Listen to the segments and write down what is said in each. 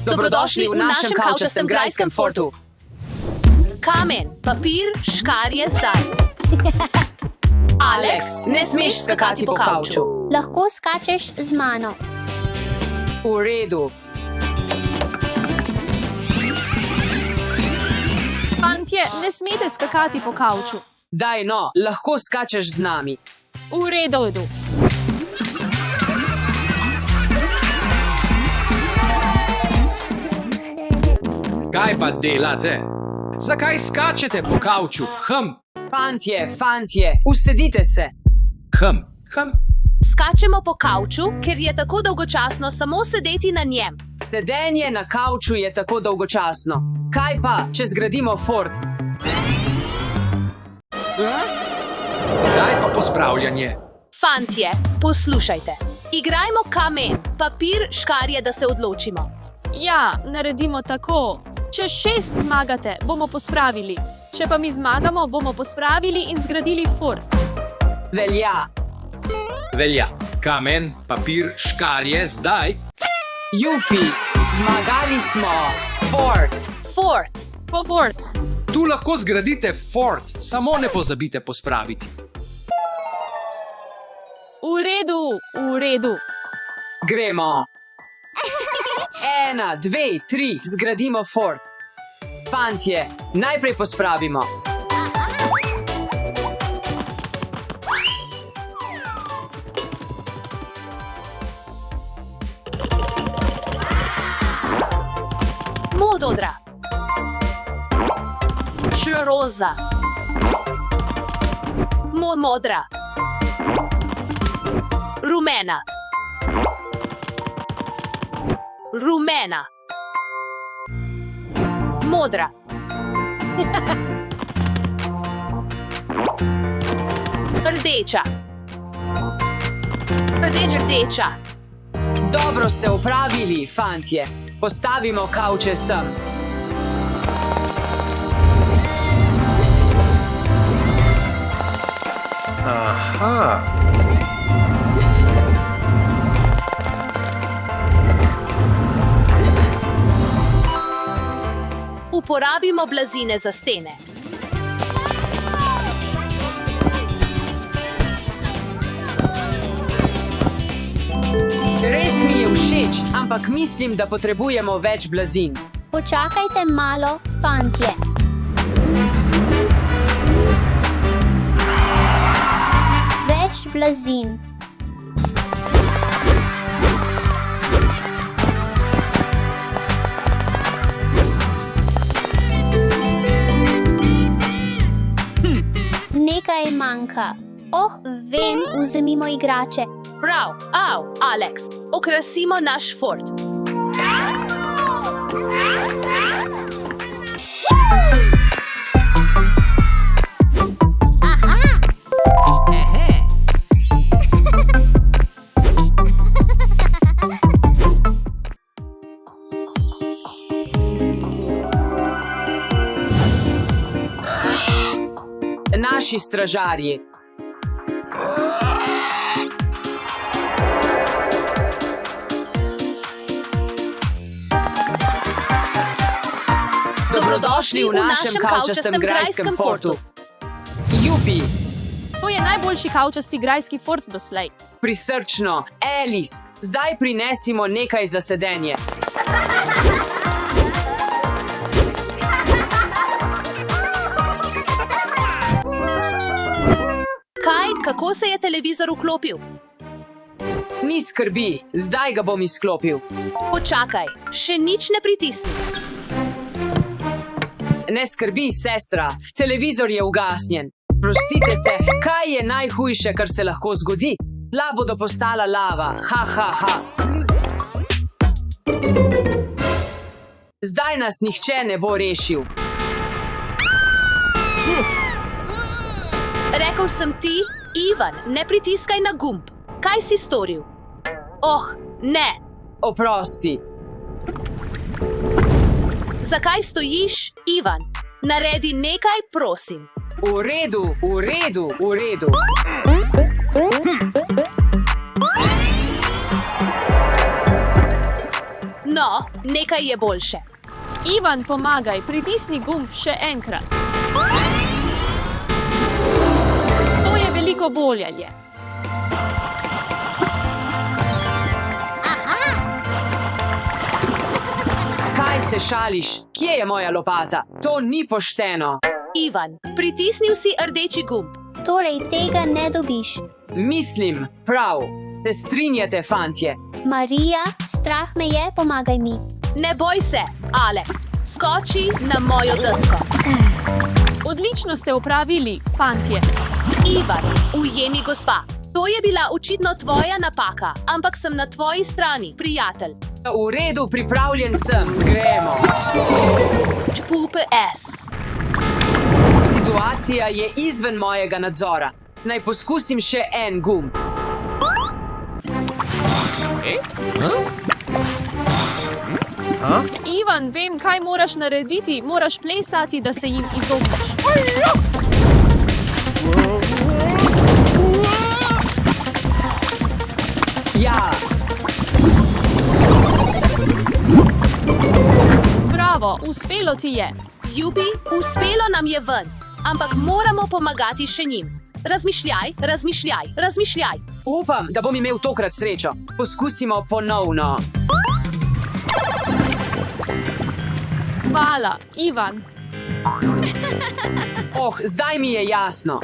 Dobrodošli v našem kavčastem grajskem fortu. Kamen, papir, škarje, zdaj. Alex, ne smeš skakati po kavču. Lahko skačeš z mano. V redu. Fantje, ne smete skakati po kavču. Daj no, lahko skačeš z nami. V redu. Kaj pa delate? Zakaj skačete po kavču? Fantje, usedite se. Skačemo po kavču, ker je tako dolgočasno samo sedeti na njem. Sedenje na kavču je tako dolgočasno. Kaj pa, če zgradimo fort? Kaj pa pospravljanje? Fantje, poslušajte. Igrajmo kamen, papir, škarje, da se odločimo. Ja, naredimo tako. Če 6 zmagate, bomo pospravili. Če pa mi zmagamo, bomo pospravili in zgradili fort. Velja. Kamen, papir, škarje, zdaj. Jupi, zmagali smo. Fort. Po fort. Tu lahko zgradite fort, samo ne pozabite pospraviti. V redu. Gremo. 1, 2, 3, zgradimo fort. Fantje, najprej pospravimo. Modra. Roza. Modra. Rumena. Modra. Rdeča. Rdeča. Dobro ste opravili, fantje. Postavimo kavče sem. Aha. Uporabimo blazine za stene. Res mi je všeč, ampak mislim, da potrebujemo več blazin. Počakajte malo, fantje. Več blazin. Nekaj manjka. Vem, vzemimo igrače. Prav, Alex, okrasimo naš fort. Naši stražarji. Dobrodošli v našem kavčastem grajskem fortu. Jupi. To je najboljši kavčasti grajski fort doslej. Prisrčno, Alice, zdaj prinesimo nekaj za sedenje. Kako se je televizor vklopil? Ni skrbi, zdaj ga bom izklopil. Počakaj, še nič ne pritisni. Ne skrbi, sestra, televizor je ugasnjen. Prostite se, kaj je najhujše, kar se lahko zgodi? Tla bodo postala lava, Zdaj nas nihče ne bo rešil. Rekel sem ti, Ivan, ne pritiskaj na gumb. Kaj si storil? Ne. Oprosti. Zakaj stojiš, Ivan? Naredi nekaj, prosim. V redu. No, No, nekaj je boljše. Ivan, pomagaj, pritisni gumb še enkrat. To je veliko bolje. Kaj se šališ? Kje je moja lopata? To ni pošteno. Ivan, pritisnil si rdeči gumb. Torej tega ne dobiš. Mislim, prav. Se strinjate, fantje? Marija, strah me je, pomagaj mi. Ne boj se, Alex. Skoči na mojo desko. Odlično ste opravili, fantje. Ivan, ujemi gospa. To je bila očitno tvoja napaka, ampak sem na tvoji strani, prijatelj. V redu, pripravljen sem. Gremo. ČPS. Situacija je izven mojega nadzora. Naj poskusim še en gumb. Ivan, vem, kaj moraš narediti. Moraš plesati, da se jim izogneš. Ja, Bravo, uspelo ti je. Ljubi, uspelo nam je ven, ampak moramo pomagati še njim. Razmišljaj, razmišljaj, razmišljaj. upam, da bom imel tokrat srečo. Poskusimo ponovno. Hvala, Ivan. Zdaj mi je jasno.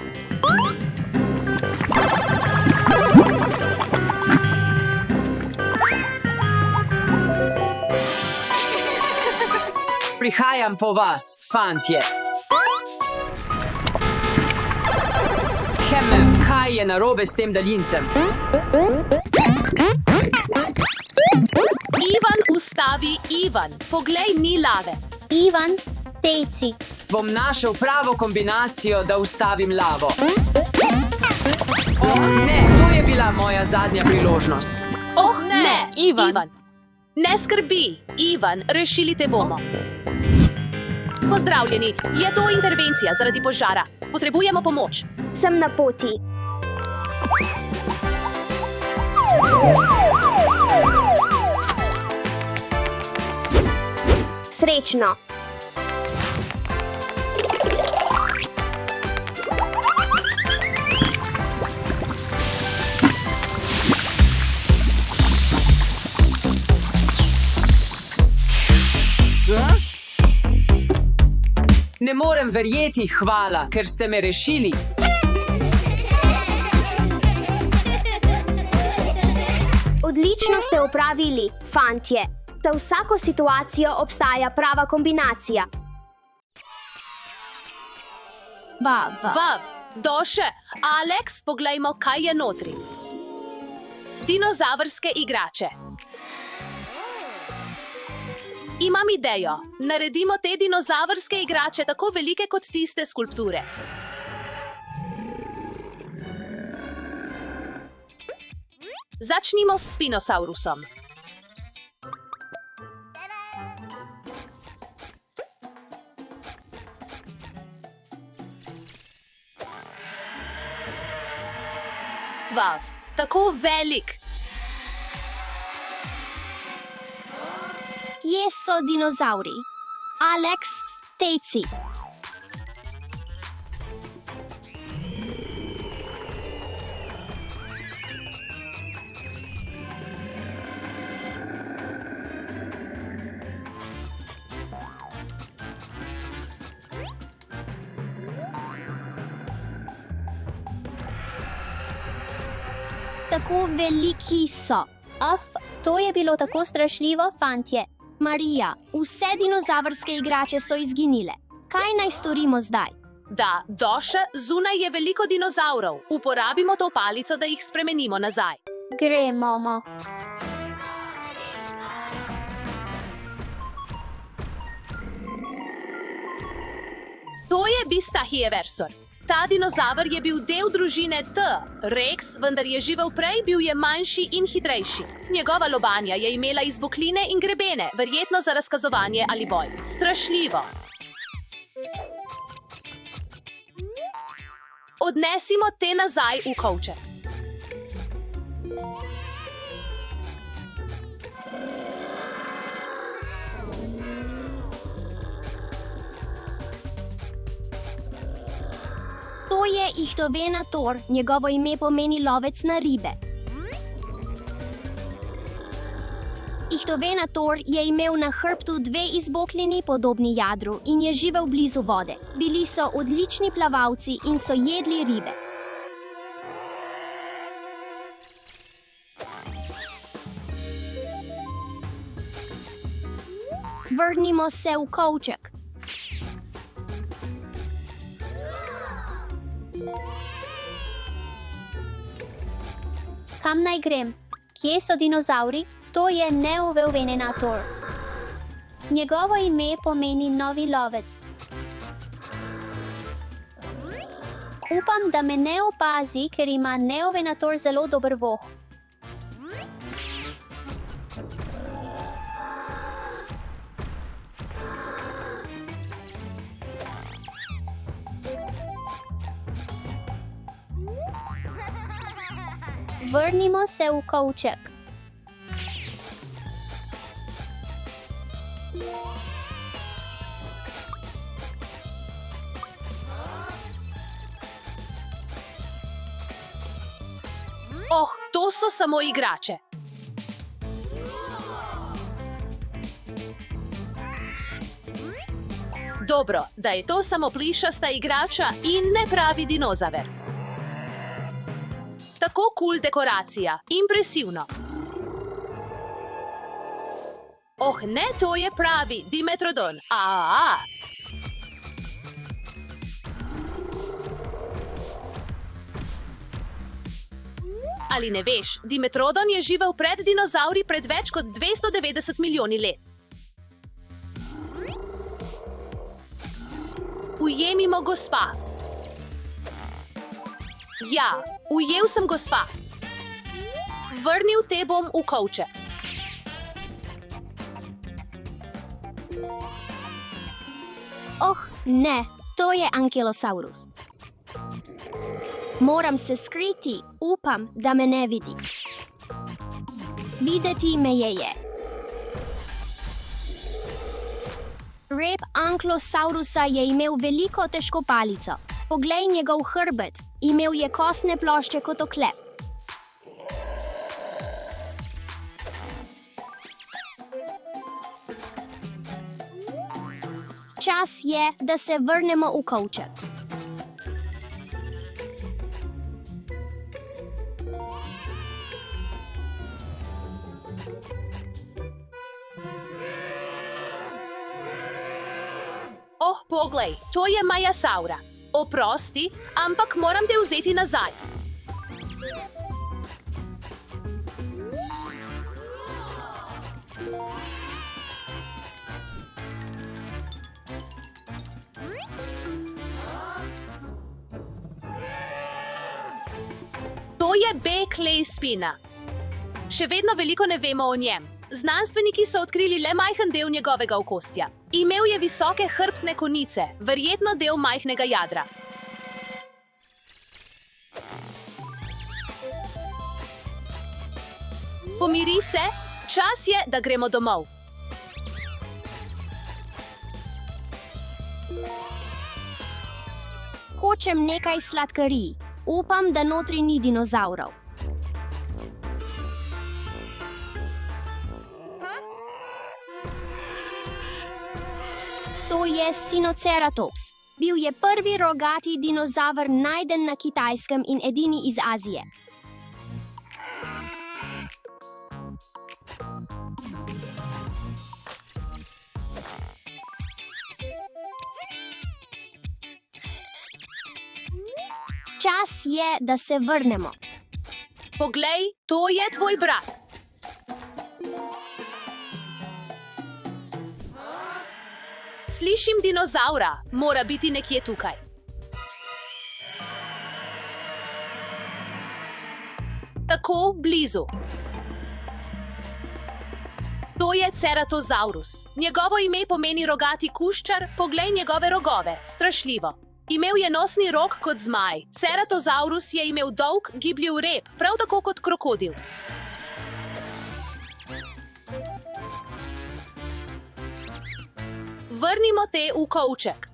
Prihajam po vas, fantje. Kaj je narobe s tem daljincem? Ivan, ustavi, Ivan. Poglej, ni lave. Ivan, teci. Bom našel pravo kombinacijo, da ustavim lavo. Ne, to je bila moja zadnja priložnost. Ne, Ivan. Ne skrbi, Ivan, rešili te bomo. Pozdravljeni, je to intervencija zaradi požara. Potrebujemo pomoč. Sem na poti. Srečno. Ne morem verjeti, hvala, ker ste me rešili. Odlično ste opravili, fantje. Za vsako situacijo obstaja prava kombinacija. Vav, Doše, Alex, poglejmo, kaj je notri. Dinozavrske igrače. Imam idejo. Naredimo te dinozavrske igrače tako velike kot tiste skulpture. Začnimo s Spinosaurusom. Vav, tako velik. Kje so dinozauri? Alex, teci. Tako veliki so. To je bilo tako strašljivo, fantje. Marija, vse dinozavrske igrače so izginile. Kaj naj storimo zdaj? Da, Doše, zunaj je veliko dinozavrov. Uporabimo to palico, da jih spremenimo nazaj. Gremo. To je Bistahieversor. Ta dinozaver je bil del družine T. Rex, vendar je živel prej, bil je manjši in hitrejši. Njegova lobanja je imela izbokline in grebene, verjetno za razkazovanje ali boj. Strašljivo. Odnesimo te nazaj v kovček. To je ihtovenator, njegovo ime pomeni lovec na ribe. Ihtovenator je imel na hrbtu dve izbokljeni podobni jadru in je živel blizu vode. Bili so odlični plavalci in so jedli ribe. Vrnimo se v kovček. Kam naj grem? Kje so dinozavri? To je Neovenator. Njegovo ime pomeni novi lovec. Upam, da me ne opazi, ker ima Neovenator zelo dober voh. Vrnimo se v kovček. Oh, to so samo igrače. Dobro, da je to samo plišasta igrača in ne pravi dinozaver. Tako kul dekoracija, impresivno. Oh, ne, to je pravi Dimetrodon. Ali ne veš, Dimetrodon je živel pred dinozavri pred več kot 290 milijoni let. Ujemimo gospa. Ja, ujel sem gospa. Vrnil te bom v kovček. Oh, ne, to je Ankylosaurus. Moram se skriti, upam, da me ne vidi. Videti me je. Rep Ankylosaurusa je imel veliko težko palico. Poglej njegov hrbet, imel je kostne plošče kot oklep. Čas je, da se vrnemo v kovček. Oh, poglej, to je Majasaura. Oprosti, ampak moram te vzeti nazaj. To je B-clay spina. Še vedno veliko ne vemo o njem. Znanstveniki so odkrili le majhen del njegovega okostja. Imel je visoke hrbtne konice, verjetno del majhnega jadra. Pomiri se, čas je, da gremo domov. Hočem nekaj sladkarij. Upam, da notri ni dinozavrov. To je Sinoceratops. Bil je prvi rogati dinozaver najden na Kitajskem in edini iz Azije. Čas je, da se vrnemo. Poglej, to je tvoj brat. Slišim dinozavra, mora biti nekje tukaj. Tako blizu. To je Ceratosaurus. Njegovo ime pomeni rogati kuščar, poglej njegove rogove, strašljivo. Imel je nosni rog kot zmaj. Ceratosaurus je imel dolg, gibljiv rep, prav tako kot krokodil. Vrnimo te v kovček.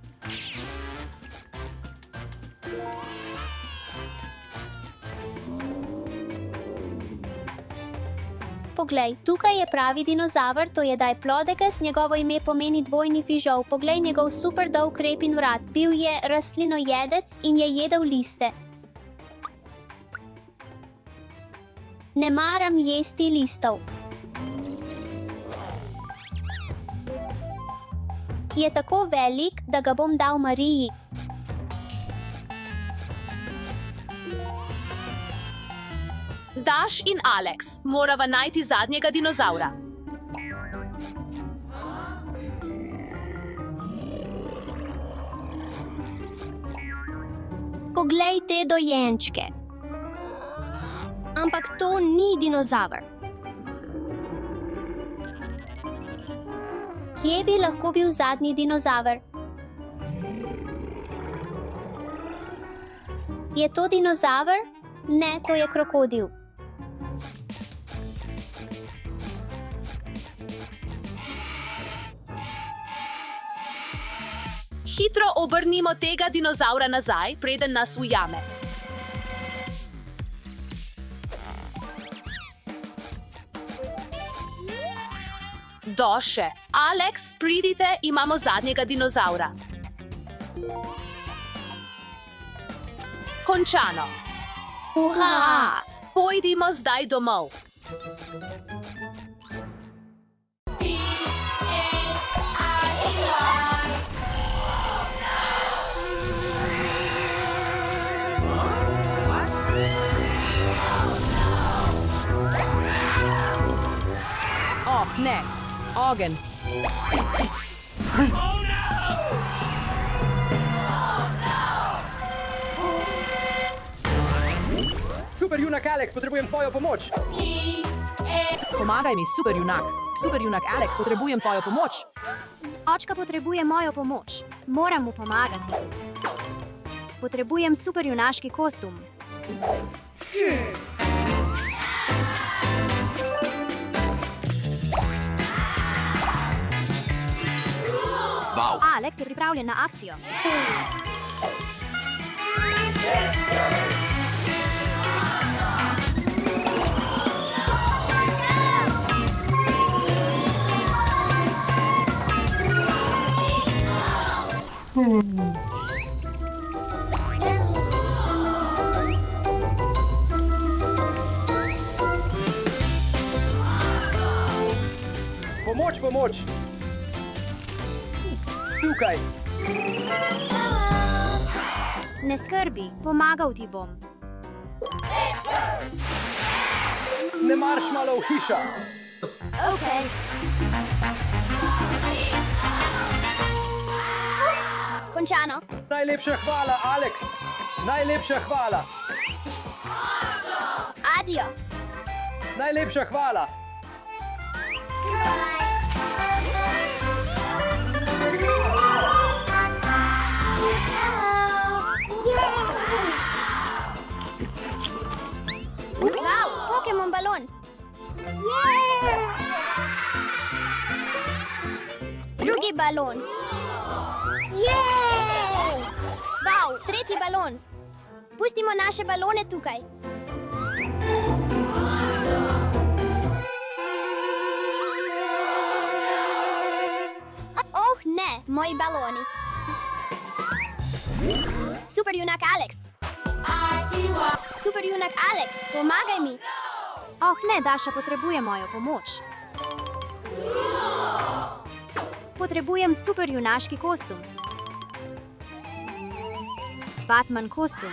poglej, tukaj je pravi dinozaver, to je Diplodocus, njegovo ime pomeni dvojni fižol. Poglej njegov super dolg rep in vrat. Bil je rastlinojedec in je jedel liste. Ne maram jesti listov. Je tako velik, da ga bom dal Mariji. Daš in Alex morava najti zadnjega dinozaura. Poglej te dojenčke. Ampak to ni dinozaver. Kje bi lahko bil zadnji dinozaver? Je to dinozaver? Ne, to je krokodil. Hitro obrnimo tega dinozaura nazaj, preden nas ujame. Doše. Alex, pridite, imamo zadnjega dinozaura. Končano. Ura! Pojdimo zdaj domov. Oh, ne, ogenj. Super junak Alex, potrebujem tvojo pomoč. Pomagaj mi, super junak. Super junak Alex, potrebujem tvojo pomoč. Očka potrebuje mojo pomoč. Moram mu pomagati. Potrebujem superjunaški kostum. Wow. Alex je pripravljen na akcijo. Pomoč, pomoč. Tukaj. Ne skrbi, pomagal ti bom. Ne maršmalov hiša. Okay. Končano. Najlepša hvala, Alex. Najlepša hvala. Adijo! Najlepša hvala. Wow, Pokémon balon! Drugi balon! Wow, tretji balon! Pustimo naše balone tukaj. Oh, ne, moji baloni. Super junak Alex! Super junak Alex, pomagaj mi! Oh, ne, Daša potrebuje mojo pomoč. Potrebujem superjunaški kostum. Batman kostum.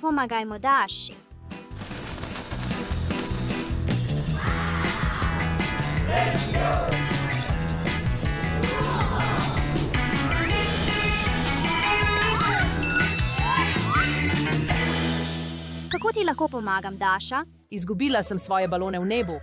Pomagajmo Daši. Kako ti lahko pomagam, Daša? Izgubila sem svoje balone v nebu.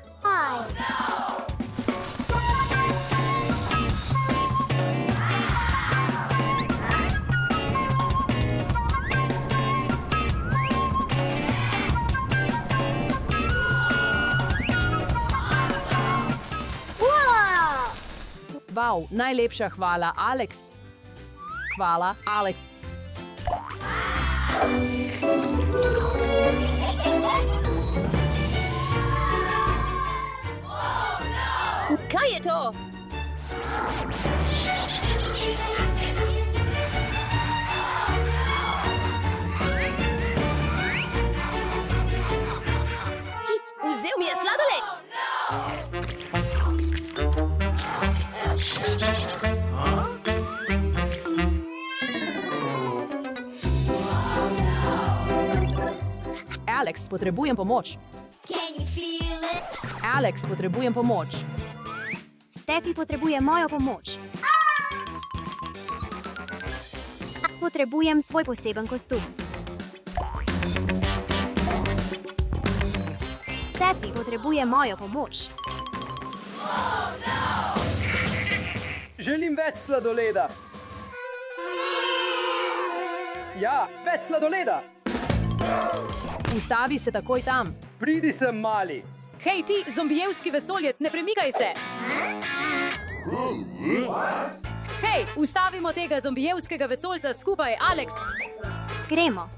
Wow, najlepša hvala, Alex. Hvala, Alex. Kaj je to? Vzel mi je sladoled! Alex, potrebujem pomoč. Alex, potrebujem pomoč. Stefi potrebuje mojo pomoč. Potrebujem svoj poseben kostum. Stefi potrebuje mojo pomoč. Želim več sladoleda. Ja, več sladoleda. Ustavi se takoj tam. Pridi sem, mali. Hej ti, zombijevski vesoljec, ne premikaj se! Hej, ustavimo tega zombijevskega vesoljca skupaj, Alex! Gremo.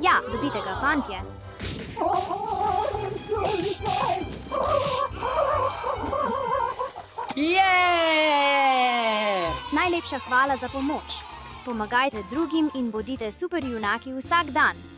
Ja, dobite ga, fantje. Najlepša hvala za pomoč. Pomagajte drugim in bodite superjunaki vsak dan.